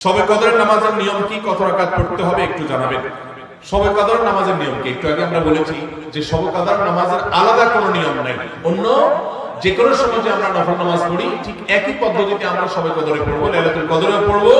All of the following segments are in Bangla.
শবে কদরের নামাজের নিয়ম কি, কত রাকাত পড়তে হবে একটু জানাবেন। শবে কদরের নামাজের নিয়ম কি? একটু আগে আমরা বলেছি যে শবে কদর নামাজের আলাদা কোনো নিয়ম নাই। অন্য যে কোনো সময় যে আমরা নফল নামাজ পড়ি ঠিক একই পদ্ধতিতে আমরা শবে কদরে পড়বো, লাইলাতুল কদরে পড়বো।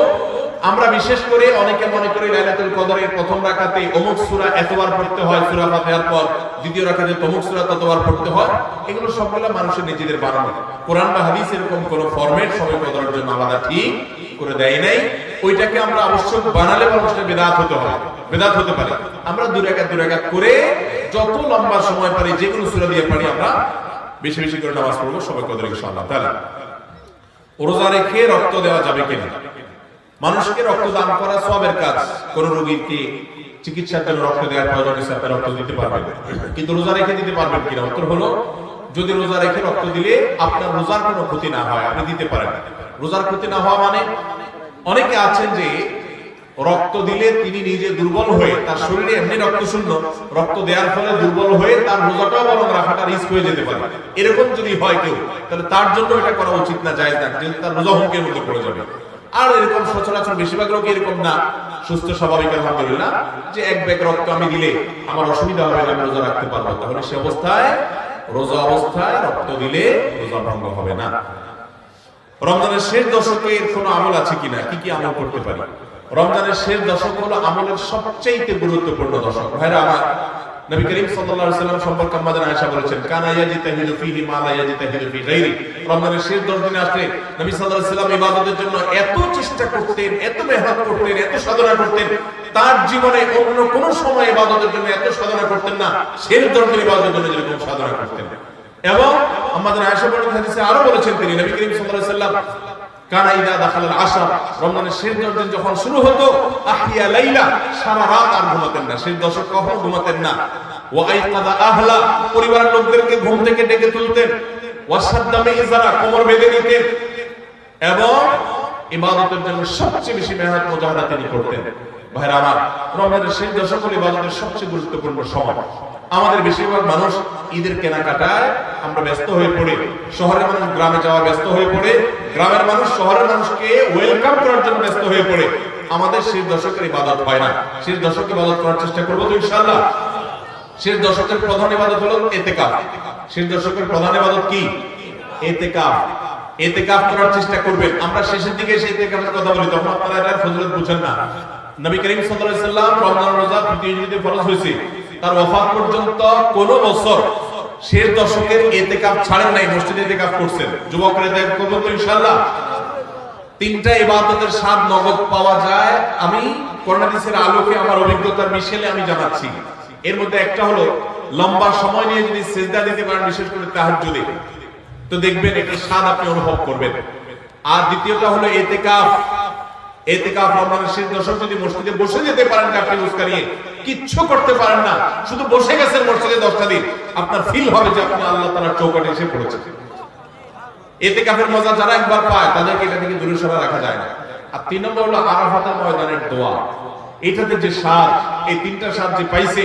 আমরা বিশেষ করে অনেকে মনে করি লাইলাতুল কদরের প্রথম রাকাতে অমুক সূরা এতবার পড়তে হয়, সূরা ফাতিহার পর দ্বিতীয় রাকাতে অমুক সূরা ততবার পড়তে হয়। এগুলো সবগুলো মানুষের নিজেদের বানানো। কোরআন বা হাদিস এরকম কোনো ফরম্যাট শবে কদরের জন্য আলাদা ঠিক করে দেয় নাই। ওইটাকে আমরা অবশ্যই বানালে মানুষের বিদআত হতে হয়, বিদআত হতে পারে। আমরা দুই রাকাত করে যত লম্বা সময় পারি যে কোনো সূরা দিয়ে পারি আমরা বেশি বেশি করে নামাজ পড়বো শবে কদরে ইনশাআল্লাহ তাআলা। রোজা রেখে রক্ত দেওয়া যাবে কিনা? মানুষকে রক্ত দান করা সওয়াবের কাজ। কোন রোগীকে চিকিৎসার জন্য রক্ত দেওয়ার প্রয়োজন হলে আপনি রক্ত দিতে পারবেন, কিন্তু রোজা রেখে দিতে পারবেন কিনা? উত্তর হলো যদি রোজা রেখে রক্ত দিলে আপনার রোজার কোনো ক্ষতি না হয় আপনি দিতে পারেন। রোজার ক্ষতি না হওয়া মানে অনেকে আছেন যে রক্ত দিলে তিনি নিজে দুর্বল হয়ে, তার শরীরে এমনি রক্ত শূন্য, রক্ত দেওয়ার ফলে দুর্বল হয়ে তার রোজাটাও বরং রাখাটা রিস্ক হয়ে যেতে পারে। এরকম যদি হয় কেউ, তাহলে তার জন্য এটা করা উচিত না, জায়েজ না, যেহেতু তার রোজা হুমকির মধ্যে পড়ে যাবে। আর এরকম সচরাচর বেশিরভাগ লোক এরকম না, সুস্থ স্বাভাবিক আলহামদুলিল্লাহ, যে এক ব্যাগ রক্ত আমি দিলে আমার অসুবিধা হবে না, আমি রোজা রাখতে পারবো। তাহলে সে অবস্থায় রোজা অবস্থায় রক্ত দিলে রোজা ভঙ্গ হবে না। রমজানের শেষ দশকের কোনো আমল আছে কিনা, কি কি আমল করতে পারি? রমজানের শেষ দশক হলো আমলের সবচেয়ে গুরুত্বপূর্ণ দশক। ভাইরা আমার, নবী করিম সাল্লাল্লাহু আলাইহি ওয়াসাল্লাম সম্পর্কে আমাদের আয়েশা বলেছেন, কানা ইয়াজিতাহিদু ফীহি মা লা ইয়াজিতাহিদু ফী গায়রি। রমজানের শেষ 10 দিনে আসলে নবী সাল্লাল্লাহু আলাইহি ওয়াসাল্লাম ইবাদতের জন্য এত চেষ্টা করতেন, এত মেহনত করতেন, এত সাধনা করতেন, তার জীবনে অন্য কোন সময় ইবাদতের জন্য এত সাধনা করতেন না, শেষ 10 দিন ইবাদতের জন্য যেরকম সাধনা করতেন। এবং আমাদের আয়েশা বর্ণিত হাদিসে আরো বলেছেন তিনি, নবী করিম সাল্লাল্লাহু আলাইহি ওয়াসাল্লাম কানা ইদা দাখালাল আশর, রমজানের শেষ 10 দিন যখন শুরু হতো, আহিয়া লাইলা, সারা রাত আর ঘুমাতেন না, শেষ দশক কখনো ঘুমাতেন না। ওয়া আইকাযা আহলা, পরিবারের লোকদেরকে ঘুম থেকে ডেকে তুলতেন। ওয়া সাদ্দা মিজারা, কোমর বেঁধে নিতেন। এবং ইবাদতের জন্য সবচেয়ে বেশি মেহনত মুজাহাদা তিনি করতেন। ভাইরা আমার, রমজানের শেষ দশক হলো ইবাদতের সবচেয়ে গুরুত্বপূর্ণ সময়। আমাদের বেশিরভাগ মানুষ ঈদের কেনাকাটায় আমরা ব্যস্ত হয়ে পড়ে, শহরের মানুষ গ্রামে যাওয়া ব্যস্ত হয়ে পড়ে, গ্রামের মানুষ শহরের মানুষকে ওয়েলকাম করার জন্য ব্যস্ত হয়ে পড়ে। আমাদের শেষ দশকের ইবাদত হয় না। শেষ দশকে ইবাদত করার চেষ্টা করবো তো ইনশাআল্লাহ। শেষ দশকের প্রধান ইবাদত হলো ইতিকাফ। শেষ দশকের প্রধান ইবাদত কি? ইতিকাফ। ইতিকাফ করার চেষ্টা করবেন। আমরা শেষের দিকে সেই ইতিকাফের কথা বলি, তখন আপনারা এর ফজিলত বুঝেন না। নবী করিম সাল্লাল্লাহু আলাইহি ওয়াসাল্লাম রমজান রোজা তৃতীয় হিজরিতে ফরজ হয়েছে, তার ওয়াফাত পর্যন্ত কোন বছর শেষ দশকের ইতিকাফ ছাড়েন নাই, মসজিদে ইতিকাফ করছেন। যুবকরা ইতিকাফ করবেন তো ইনশাআল্লাহ। তিনটা ইবাদতের স্বাদ নগদ পাওয়া যায়, আমি কোরআন হাদিসের আলোকে আমার অভিজ্ঞতার মিশেলে আমি জানাচ্ছি। এর মধ্যে একটা হলো লম্বা সময় নিয়ে যদি সিজদা দিতে পারেন, বিশেষ করে তাহাজ্জুদে, তো দেখবেন একটা স্বাদ আপনি অনুভব করবেন। আর দ্বিতীয়টা হলো ইতিকাফ। ইতিকাফ রমজানের শেষ দশক যদি মসজিদে বসে যেতে পারেন, আপনি মুস্কারিয়ে কিচ্ছু করতে পারেন না, শুধু বসে গেছেন মসজিদে 10টা দিন, আপনার ফিল হবে যে আপনি আল্লাহ তাআলার চৌকাঠে এসে পড়েছেন। ইতিকাফের মজা যারা একবার পায় তাদেরকে এটা থেকে দূরে সরা রাখা যায় না। আর 3 নম্বর হলো আরাফাতের ময়দানের দোয়া। এটাতে যে স্বাদ, এই তিনটা স্বাদ যে পাইছে,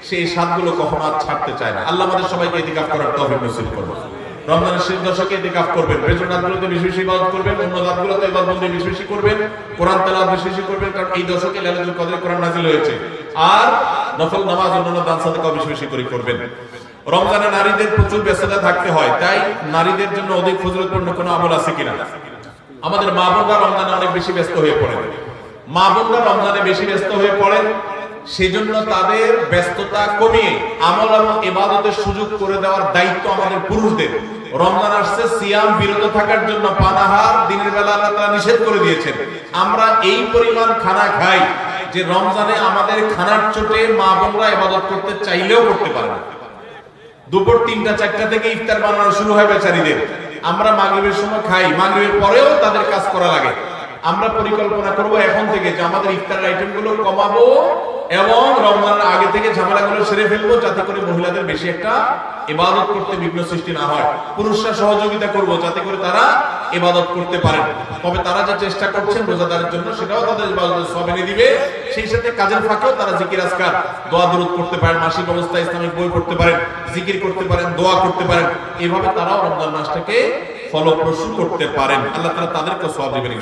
সেই স্বাদগুলো কখনো আর ছাড়তে চায় না। আল্লাহ আমাদের সবাইকে ইতিকাফ করার তৌফিক নসিব করুন। রমজানের শেষ দশকে ইতিকাফ করবেন, বেজর রাতগুলোতে বেশি বেশি ইবাদত করবেন, অন্য রাতগুলোতে ইবাদত বেশি বেশি করবেন, কোরআন তেলাওয়াত বেশি বেশি করবেন, কারণ এই দশকে লাইলাতুল কদরে কোরআন নাযিল হয়েছে। আর নফল নামাজ, অন্যান্য দান সাদাকা বেশি বেশি করে করবেন। রমজানে নারীদের প্রচুর ব্যস্ততা থাকতে হয়, তাই নারীদের জন্য অধিক ফজিলতপূর্ণ কোনো আমল আছে কিনা? আমাদের মা বোনরা রমজানে অনেক বেশি ব্যস্ত হয়ে পড়েন। মা বোনরা রমজানে বেশি ব্যস্ত হয়ে পড়েন, সেজন্য তাদের ব্যস্ততা কমিয়ে আমল এবং ইবাদতের সুযোগ করে দেওয়ার দায়িত্ব আমাদের পুরুষদের। রমজান আসছে, সিয়াম বিরত থাকার জন্য পানাহার দিনের বেলা আল্লাহ তাআলা নিষেধ করে দিয়েছেন। আমরা এই পরিমাণ খানা খাই যে রমজানে আমাদের খানার চোটে মা বোনরা ইবাদত করতে চাইলেও করতে পারে না। দুপুর 3টা-4টা থেকে ইফতার বানানো শুরু হয় বেচারীদের। আমরা মাগরিবের সময় খাই, মাগরিবের পরেও তাদের কাজ করা লাগে। আমরা পরিকল্পনা করব এখন থেকে যে আমাদের ইফতারের আইটেমগুলো কমাবো এবং রমজানের আগে থেকে ঝামেলাগুলো সেরে ফেলবো, যাতে করে মহিলাদের বেশি একটা ইবাদত করতে বিঘ্ন সৃষ্টি না হয়। পুরুষরা সহযোগিতা করব যাতে করে তারা ইবাদত করতে পারেন। তবে তারা যে চেষ্টা করছেন রোজাদারের জন্য, সেটাও তাদের ইবাদতের সওয়াব এনে দিবে। সেই সাথে কাজের ফাঁকেও তারা জিকির আজকার, দোয়া দরুদ করতে পারেন, মাসিক অবস্থায় ইসলামিক বই পড়তে পারেন, জিকির করতে পারেন, দোয়া করতে পারেন। এইভাবে তারাও রমজান মাসটাকে ফলপ্রসূ করতে পারেন। আল্লাহ তাআলা তাদেরকে সওয়াব দিবেন।